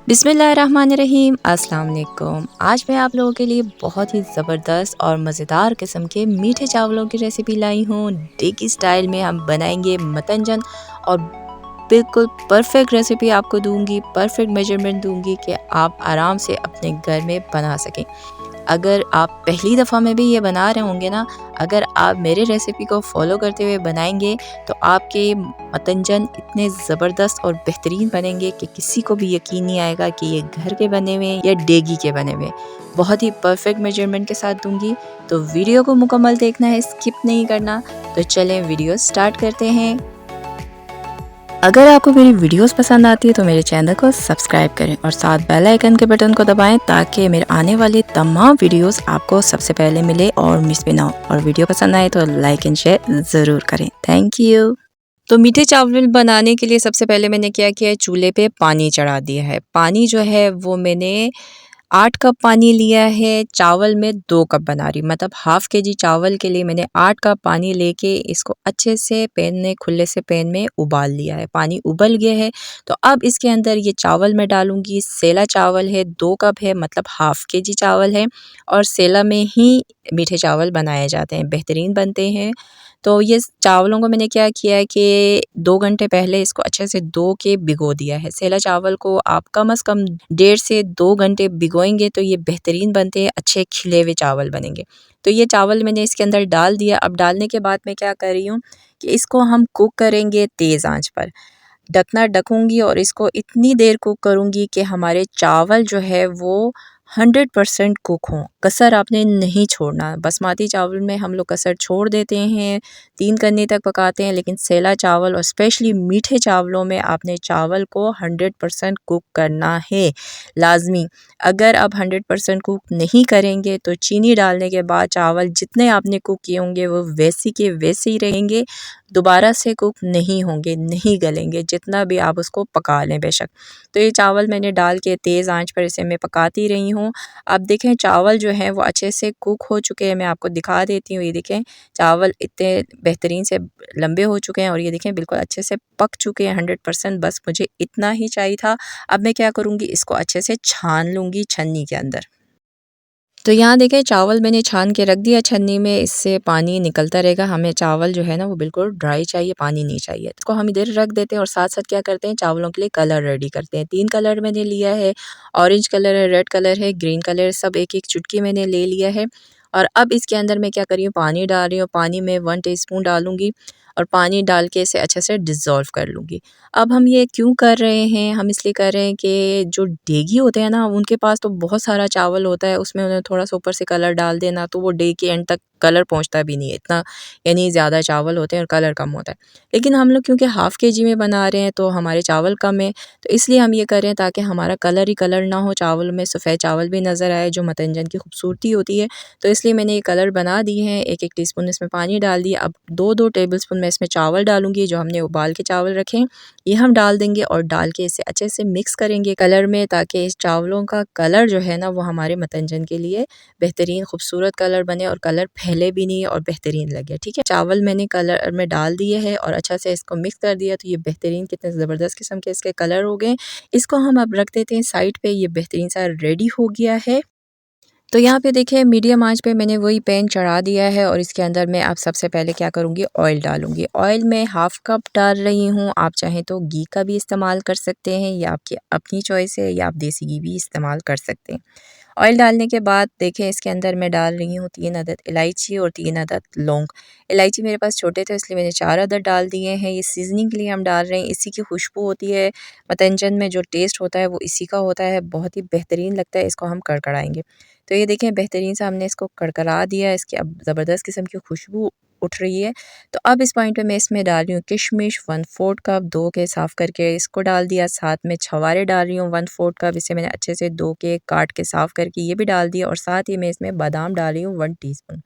बिस्मिल्लाहिर्रहमानिर्रहीम, अस्सलाम वालेकुम। आज मैं आप लोगों के लिए बहुत ही ज़बरदस्त और मज़ेदार किस्म के मीठे चावलों की रेसिपी लाई हूँ। देगी स्टाइल में हम बनाएंगे मतंजन और बिल्कुल परफेक्ट रेसिपी आपको दूंगी, परफेक्ट मेजरमेंट दूंगी कि आप आराम से अपने घर में बना सकें। अगर आप पहली दफ़ा में भी ये बना रहे होंगे ना, अगर आप मेरे रेसिपी को फॉलो करते हुए बनाएंगे तो आपके मतंजन इतने ज़बरदस्त और बेहतरीन बनेंगे कि किसी को भी यकीन नहीं आएगा कि ये घर के बने हुए या देगी के बने हुए। बहुत ही परफेक्ट मेजरमेंट के साथ दूंगी, तो वीडियो को मुकम्मल देखना है, स्किप नहीं करना। तो चलें वीडियो स्टार्ट करते हैं। अगर आपको मेरी वीडियोस पसंद आती है तो मेरे चैनल को सब्सक्राइब करें और साथ बेल आइकन के बटन को दबाएं ताकि मेरे आने वाले तमाम वीडियोस आपको सबसे पहले मिले और मिस भी ना हो। और वीडियो पसंद आए तो लाइक एंड शेयर ज़रूर करें। Thank you. तो मीठे चावल बनाने के लिए सबसे पहले मैंने क्या किया है, चूल्हे पे पानी चढ़ा दिया है। पानी जो है वो मैंने 8 कप पानी लिया है। चावल में 2 कप बना रही, मतलब हाफ़ केजी चावल के लिए मैंने 8 कप पानी लेके इसको अच्छे से पैन में, खुले से पैन में उबाल लिया है। पानी उबल गया है तो अब इसके अंदर ये चावल मैं डालूँगी। सेला चावल है, 2 कप है, मतलब हाफ़ केजी चावल है और सेला में ही मीठे चावल बनाए जाते हैं, बेहतरीन बनते हैं। तो ये चावलों को मैंने क्या किया है कि 2 घंटे पहले इसको अच्छे से धो के भिगो दिया है। सेला चावल को आप कम से कम 1.5 से 2 घंटे भिगोएंगे तो ये बेहतरीन बनते हैं, अच्छे खिले हुए चावल बनेंगे। तो ये चावल मैंने इसके अंदर डाल दिया। अब डालने के बाद मैं क्या कर रही हूँ कि इसको हम कुक करेंगे तेज़ आंच पर। ढकना ढकूँगी और इसको इतनी देर कुक करूँगी कि हमारे चावल जो है वो 100% कुक हों। कसर आपने नहीं छोड़ना। बासमती चावल में हम लोग कसर छोड़ देते हैं, 3 कन्नी तक पकाते हैं, लेकिन सेला चावल और स्पेशली मीठे चावलों में आपने चावल को 100% कुक करना है, लाज़मी। अगर आप 100% कुक नहीं करेंगे तो चीनी डालने के बाद चावल जितने आपने कुक किए होंगे वो वैसे के वैसे ही रहेंगे, दोबारा से कुक नहीं होंगे, नहीं गलेंगे, जितना भी आप उसको पका लें बेशक। तो ये चावल मैंने डाल के तेज़ आंच पर इसे मैं पकाती रही हूँ। अब देखें चावल जो हैं वो अच्छे से कुक हो चुके हैं, मैं आपको दिखा देती हूँ। ये देखें चावल इतने बेहतरीन से लंबे हो चुके हैं और ये देखें बिल्कुल अच्छे से पक चुके हैं 100%। बस मुझे इतना ही चाहिए था। अब मैं क्या करूँगी, इसको अच्छे से छान लूँगी छन्नी के अंदर। तो यहाँ देखें चावल मैंने छान के रख दिया छन्नी में, इससे पानी निकलता रहेगा। हमें चावल जो है ना वो बिल्कुल ड्राई चाहिए, पानी नहीं चाहिए। इसको हम इधर रख देते हैं और साथ-साथ क्या करते हैं, चावलों के लिए कलर रेडी करते हैं। 3 कलर मैंने लिया है, ऑरेंज कलर है, रेड कलर है, ग्रीन कलर, सब एक-एक चुटकी मैंने ले लिया है। और अब इसके अंदर मैं क्या कर रही हूँ, पानी डाल रही हूँ। पानी में 1 टीस्पून डालूँगी और पानी डाल के इसे अच्छे से डिज़ोल्व कर लूँगी। अब हम ये क्यों कर रहे हैं, हम इसलिए कर रहे हैं कि जो देगी होते हैं ना, उनके पास तो बहुत सारा चावल होता है, उसमें उन्हें थोड़ा-सा ऊपर से कलर डाल देना तो वो डे के एंड तक कलर पहुँचता भी नहीं है इतना, यानी ज़्यादा चावल होते हैं और कलर कम होता है। लेकिन हम लोग क्योंकि हाफ़ केजी में बना रहे हैं तो हमारे चावल कम है, तो इसलिए हम ये कर रहे हैं ताकि हमारा कलर ही कलर ना हो, चावल में सफ़ेद चावल भी नज़र आए, जो मतंजन की खूबसूरती होती है। तो इसलिए मैंने ये कलर बना दिए हैं। 1-1 टीस्पून इसमें पानी डाल दिया। अब 2-2 टेबलस्पून मैं इसमें चावल डालूँगी, जो हमने उबाल के चावल रखे हैं, ये हम डाल देंगे और डाल के इसे अच्छे से मिक्स करेंगे कलर में, ताकि इस चावलों का कलर जो है ना वो हमारे मतंजन के लिए बेहतरीन खूबसूरत कलर बने और कलर फैले भी नहीं और बेहतरीन लगे। ठीक है, चावल मैंने कलर में डाल दिए है और अच्छा से इसको मिक्स कर दिया, तो ये बेहतरीन कितने ज़बरदस्त किस्म के इसके कलर हो गए। इसको हम अब रख देते हैं साइड पे। ये बेहतरीन सा रेडी हो गया है। तो यहाँ पे देखिए मीडियम आंच पे मैंने वही पैन चढ़ा दिया है और इसके अंदर मैं अब सबसे पहले क्या करूँगी, ऑयल डालूँगी। ऑयल मैं हाफ़ कप डाल रही हूँ, आप चाहें तो घी का भी इस्तेमाल कर सकते हैं, या आपकी अपनी चॉइस है, या आप देसी घी भी इस्तेमाल कर सकते हैं। ऑयल डालने के बाद देखें इसके अंदर मैं डाल रही हूँ 3 अदद इलायची और 3 अदद लौंग। इलायची मेरे पास छोटे थे इसलिए मैंने 4 अदद डाल दिए हैं। ये सीज़निंग के लिए हम डाल रहे हैं, इसी की खुशबू होती है, मतंजन में जो टेस्ट होता है वो इसी का होता है, बहुत ही बेहतरीन लगता है। इसको हम कड़कड़ाएँगे। तो ये देखें बेहतरीन सा हमने इसको कड़कड़ा दिया, इसकी अब ज़बरदस्त किस्म की खुशबू उठ रही है। तो अब इस पॉइंट पे मैं इसमें डाल रही हूँ किशमिश 1/4 कप, धो के साफ़ करके इसको डाल दिया। साथ में छवारे डाल रही हूँ 1/4 कप, इसे मैंने अच्छे से धो के काट के साफ़ करके ये भी डाल दिया। और साथ ही मैं इसमें बादाम डाल रही हूँ 1 टीस्पून।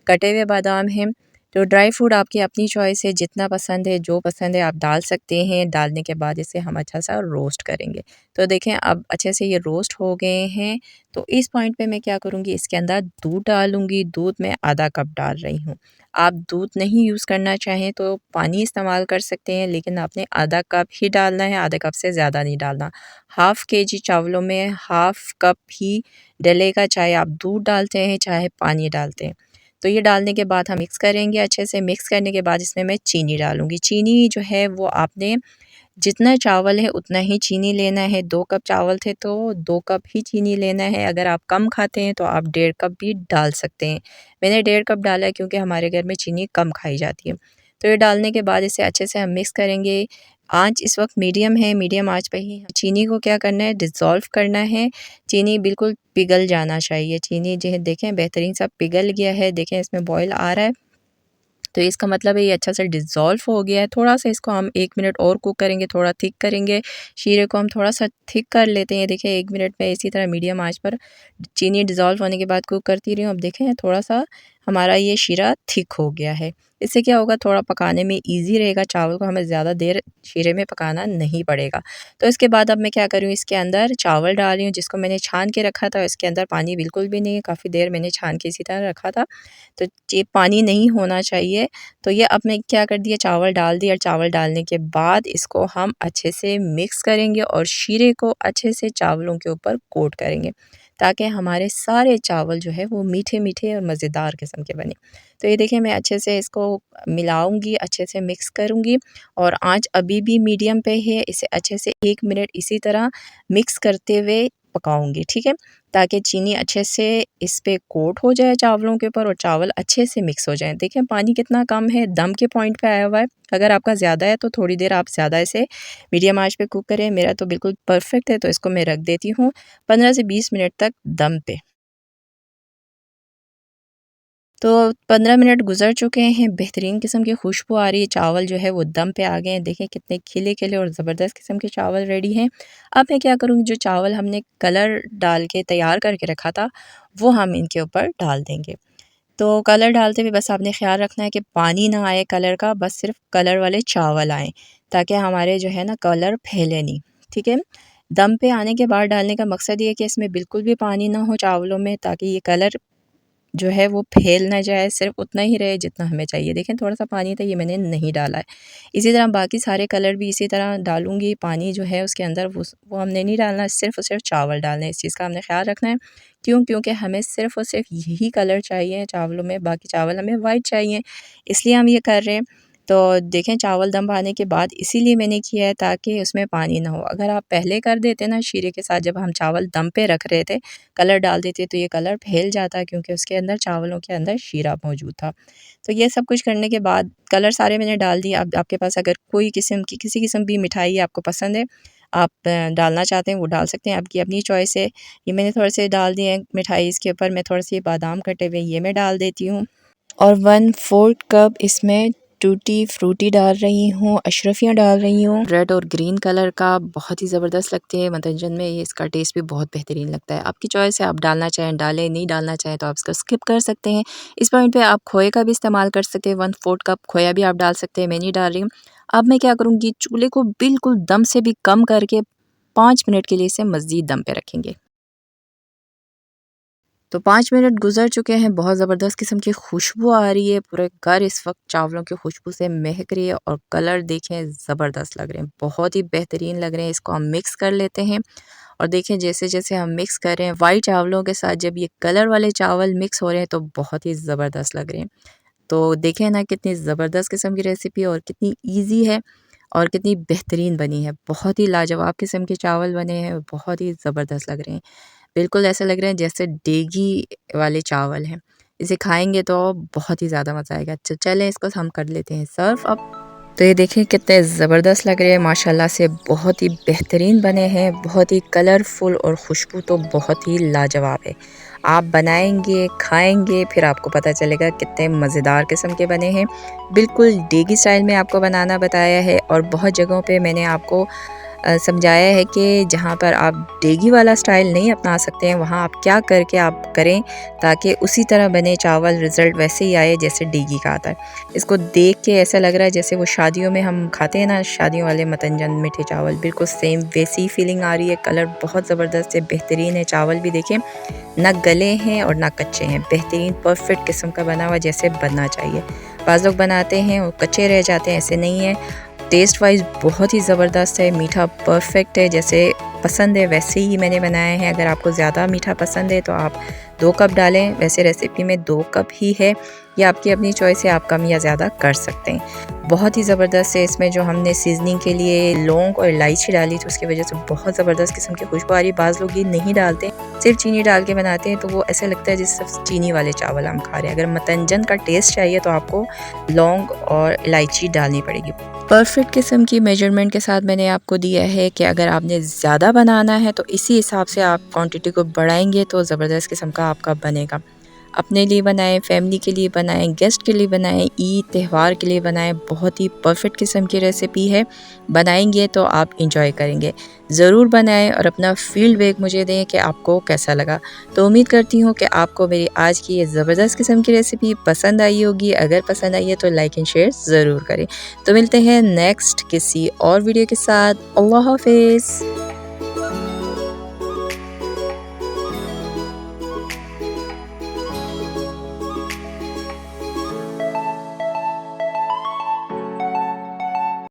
कटे हुए बादाम हैं, तो ड्राई फ्रूट आपकी अपनी चॉइस है, जितना पसंद है, जो पसंद है आप डाल सकते हैं। डालने के बाद इसे हम अच्छा सा रोस्ट करेंगे। तो देखें अब अच्छे से ये रोस्ट हो गए हैं। तो इस पॉइंट पे मैं क्या करूँगी, इसके अंदर दूध डालूँगी। दूध मैं आधा कप डाल रही हूँ। आप दूध नहीं यूज़ करना चाहें तो पानी इस्तेमाल कर सकते हैं, लेकिन आपने आधा कप ही डालना है, आधे कप से ज़्यादा नहीं डालना। हाफ़ केजी चावलों में हाफ़ कप ही डलेगा, चाहे आप दूध डालते हैं, चाहे पानी डालते हैं। तो ये डालने के बाद हम मिक्स करेंगे अच्छे से। मिक्स करने के बाद इसमें मैं चीनी डालूँगी। चीनी जो है वो आपने जितना चावल है उतना ही चीनी लेना है। 2 कप चावल थे तो 2 कप ही चीनी लेना है। अगर आप कम खाते हैं तो आप 1.5 कप भी डाल सकते हैं। मैंने 1.5 कप डाला है क्योंकि हमारे घर में चीनी कम खाई जाती है। तो ये डालने के बाद इसे अच्छे से हम मिक्स करेंगे। आँच इस वक्त मीडियम है, मीडियम आँच पे ही चीनी को क्या करना है, डिज़ोल्व करना है। चीनी बिल्कुल पिघल जाना चाहिए। चीनी जो है देखें बेहतरीन सा पिघल गया है। देखें इसमें बॉयल आ रहा है। तो इसका मतलब है ये अच्छा सा डिज़ोल्व हो गया है। थोड़ा-सा इसको हम 1 मिनट और कुक करेंगे, थोड़ा थिक करेंगे। शीरे को हम थोड़ा-सा थिक कर लेते हैं। देखिए 1 मिनट में इसी तरह मीडियम आँच पर चीनी डिज़ोल्व होने के बाद कुक करती रही हूँ। अब देखें थोड़ा-सा हमारा ये शीरा थिक हो गया है। इससे क्या होगा, थोड़ा पकाने में ईज़ी रहेगा। चावल को हमें ज़्यादा देर शीरे में पकाना नहीं पड़ेगा। तो इसके बाद अब मैं क्या कर रही हूँ, इसके अंदर चावल डाल रही हूँ जिसको मैंने छान के रखा था। इसके अंदर पानी बिल्कुल भी नहीं है, काफ़ी देर मैंने छान के इसी तरह रखा था। तो ये पानी नहीं होना चाहिए। तो ये अब मैं क्या कर दिया, चावल डाल दिया। चावल डालने के बाद इसको हम अच्छे से मिक्स करेंगे और शीरे को अच्छे से चावलों के ऊपर कोट करेंगे, ताकि हमारे सारे चावल जो है वो मीठे-मीठे और मज़ेदार किस्म के बने। तो ये देखिए मैं अच्छे से इसको मिलाऊँगी, अच्छे से मिक्स करूँगी और आँच अभी भी मीडियम पे है। इसे अच्छे से 1 मिनट इसी तरह मिक्स करते हुए पकाऊँगी, ठीक है? ताकि चीनी अच्छे से इस पे कोट हो जाए चावलों के ऊपर और चावल अच्छे से मिक्स हो जाएँ। देखें पानी कितना कम है, दम के पॉइंट पे आया हुआ है। अगर आपका ज़्यादा है तो थोड़ी देर आप ज़्यादा इसे मीडियम आँच पे कुक करें। मेरा तो बिल्कुल परफ़ेक्ट है, तो इसको मैं रख देती हूँ 15 से 20 मिनट तक दम पे। तो 15 मिनट गुज़र चुके हैं, बेहतरीन किस्म की खुशबू आ रही है, चावल जो है वो दम पे आ गए हैं। देखें कितने खिले-खिले और ज़बरदस्त किस्म के चावल रेडी हैं। अब मैं क्या करूँगी, जो चावल हमने कलर डाल के तैयार करके रखा था, वो हम इनके ऊपर डाल देंगे। तो कलर डालते हुए बस आपने ख़्याल रखना है कि पानी ना आए कलर का, बस सिर्फ़ कलर वाले चावल आएँ, ताकि हमारे जो है ना कलर फैले नहीं, ठीक है? दम पे आने के बाद डालने का मकसद ये है कि इसमें बिल्कुल भी पानी ना हो चावलों में, ताकि ये कलर जो है वो फैल ना जाए, सिर्फ़ उतना ही रहे जितना हमें चाहिए। देखें थोड़ा-सा पानी था, ये मैंने नहीं डाला है। इसी तरह बाकी सारे कलर भी इसी तरह डालूँगी। पानी जो है उसके अंदर वो हमने नहीं डालना, सिर्फ़ और सिर्फ़ चावल डालने हैं। इस चीज़ का हमने ख़्याल रखना है। क्यों? क्योंकि हमें सिर्फ़ और सिर्फ़ यही कलर चाहिए चावलों में, बाकी चावल हमें वाइट चाहिए, इसलिए हम ये कर रहे हैं। तो देखें चावल दम आने के बाद इसीलिए मैंने किया है ताकि उसमें पानी ना हो। अगर आप पहले कर देते ना शीरे के साथ, जब हम चावल दम पे रख रहे थे, कलर डाल देते तो ये कलर फैल जाता, क्योंकि उसके अंदर चावलों के अंदर शीरा मौजूद था। तो ये सब कुछ करने के बाद कलर सारे मैंने डाल दिए। अब आपके पास अगर कोई किस्म की किसी किस्म की मिठाई आपको पसंद है, आप डालना चाहते हैं वो डाल सकते हैं, आपकी अपनी चॉइस है। ये मैंने थोड़े से डाल दिए हैं मिठाई, इसके ऊपर मैं थोड़े से बादाम कटे हुए ये मैं डाल देती हूँ और 1/4 कप इसमें टूटी फ्रूटी डाल रही हूँ, अशरफियाँ डाल रही हूँ। रेड और ग्रीन कलर का बहुत ही ज़बरदस्त लगते हैं मंथनजन में, ये इसका टेस्ट भी बहुत बेहतरीन लगता है। आपकी चॉइस है, आप डालना चाहें डालें, नहीं डालना चाहें तो आप इसको स्किप कर सकते हैं। इस पॉइंट पे आप खोए का भी इस्तेमाल कर सकते हैं, 1/4 कप खोया भी आप डाल सकते हैं, मैं नहीं डाल रही हूँ। अब मैं क्या करूँगी, चूल्हे को बिल्कुल दम से भी कम करके 5 मिनट के लिए इसे मज़ीद दम पे रखेंगे। तो 5 मिनट गुज़र चुके हैं, बहुत ज़बरदस्त किस्म की खुशबू आ रही है, पूरे घर इस वक्त चावलों की खुशबू से महक रही है और कलर देखें ज़बरदस्त लग रहे हैं, बहुत ही बेहतरीन लग रहे हैं। इसको हम मिक्स कर लेते हैं और देखें जैसे-जैसे हम मिक्स कर रहे हैं वाइट चावलों के साथ, जब ये कलर वाले चावल मिक्स हो रहे हैं तो बहुत ही ज़बरदस्त लग रहे हैं। तो देखें ना कितनी ज़बरदस्त किस्म की रेसिपी और कितनी ईज़ी है और कितनी बेहतरीन बनी है। बहुत ही लाजवाब किस्म के चावल बने हैं, बहुत ही ज़बरदस्त लग रहे हैं। बिल्कुल ऐसे लग रहे हैं जैसे देगी वाले चावल हैं। इसे खाएँगे तो बहुत ही ज़्यादा मज़ा आएगा। चलें इसको हम कर लेते हैं सर्व अब। तो ये देखिए कितने ज़बरदस्त लग रहे हैं, माशाल्लाह से बहुत ही बेहतरीन बने हैं, बहुत ही कलरफुल और खुशबू तो बहुत ही लाजवाब है। आप बनाएँगे, खाएँगे, फिर आपको पता चलेगा कितने मज़ेदार किस्म के बने हैं। बिल्कुल देगी स्टाइल में आपको बनाना बताया है और बहुत जगहों पे मैंने आपको समझाया है कि जहाँ पर आप देगी वाला स्टाइल नहीं अपना सकते हैं, वहाँ आप क्या करके आप करें ताकि उसी तरह बने चावल, रिज़ल्ट वैसे ही आए जैसे देगी का आता है। इसको देख के ऐसा लग रहा है जैसे वो शादियों में हम खाते हैं ना, शादियों वाले मतंजन मीठे चावल, बिल्कुल सेम वैसी ही फीलिंग आ रही है। कलर बहुत ज़बरदस्त है, बेहतरीन है। चावल भी देखें ना गले हैं और ना कच्चे हैं, बेहतरीन परफेक्ट किस्म का बना हुआ जैसे बनना चाहिए। बाज़ लोग बनाते हैं और कच्चे रह जाते हैं, ऐसे नहीं है। टेस्ट वाइज बहुत ही ज़बरदस्त है, मीठा परफेक्ट है, जैसे पसंद है वैसे ही मैंने बनाया है। अगर आपको ज़्यादा मीठा पसंद है तो आप 2 कप डालें, वैसे रेसिपी में 2 कप ही है, या आपकी अपनी चॉइस है, आप कम या ज़्यादा कर सकते हैं। बहुत ही ज़बरदस्त है। इसमें जो हमने सीजनिंग के लिए लौंग और इलायची डाली तो उसकी वजह से बहुत ज़बरदस्त किस्म की खुशबू आ रही है। बाज़ लोग ये नहीं डालते, सिर्फ चीनी डाल के बनाते हैं, तो वो ऐसा लगता है जैसे सिर्फ चीनी वाले चावल हम खा रहे हैं। अगर मतंजन का टेस्ट चाहिए तो आपको लौंग और इलायची डालनी पड़ेगी। परफेक्ट किस्म की मेजरमेंट के साथ मैंने आपको दिया है कि अगर आपने ज़्यादा बनाना है तो इसी हिसाब से आप क्वांटिटी को बढ़ाएंगे तो ज़बरदस्त किस्म का आपका बनेगा। अपने लिए बनाएं, फैमिली के लिए बनाएं, गेस्ट के लिए बनाएं, ईद त्यौहार के लिए बनाएं। बहुत ही परफेक्ट किस्म की रेसिपी है, बनाएंगे तो आप इंजॉय करेंगे। ज़रूर बनाएं और अपना फीडबैक मुझे दें कि आपको कैसा लगा। तो उम्मीद करती हूँ कि आपको मेरी आज की ये ज़बरदस्त किस्म की रेसिपी पसंद आई होगी। अगर पसंद आई है तो लाइक एंड शेयर ज़रूर करें। तो मिलते हैं नेक्स्ट किसी और वीडियो के साथ। अल्लाह हाफिज़।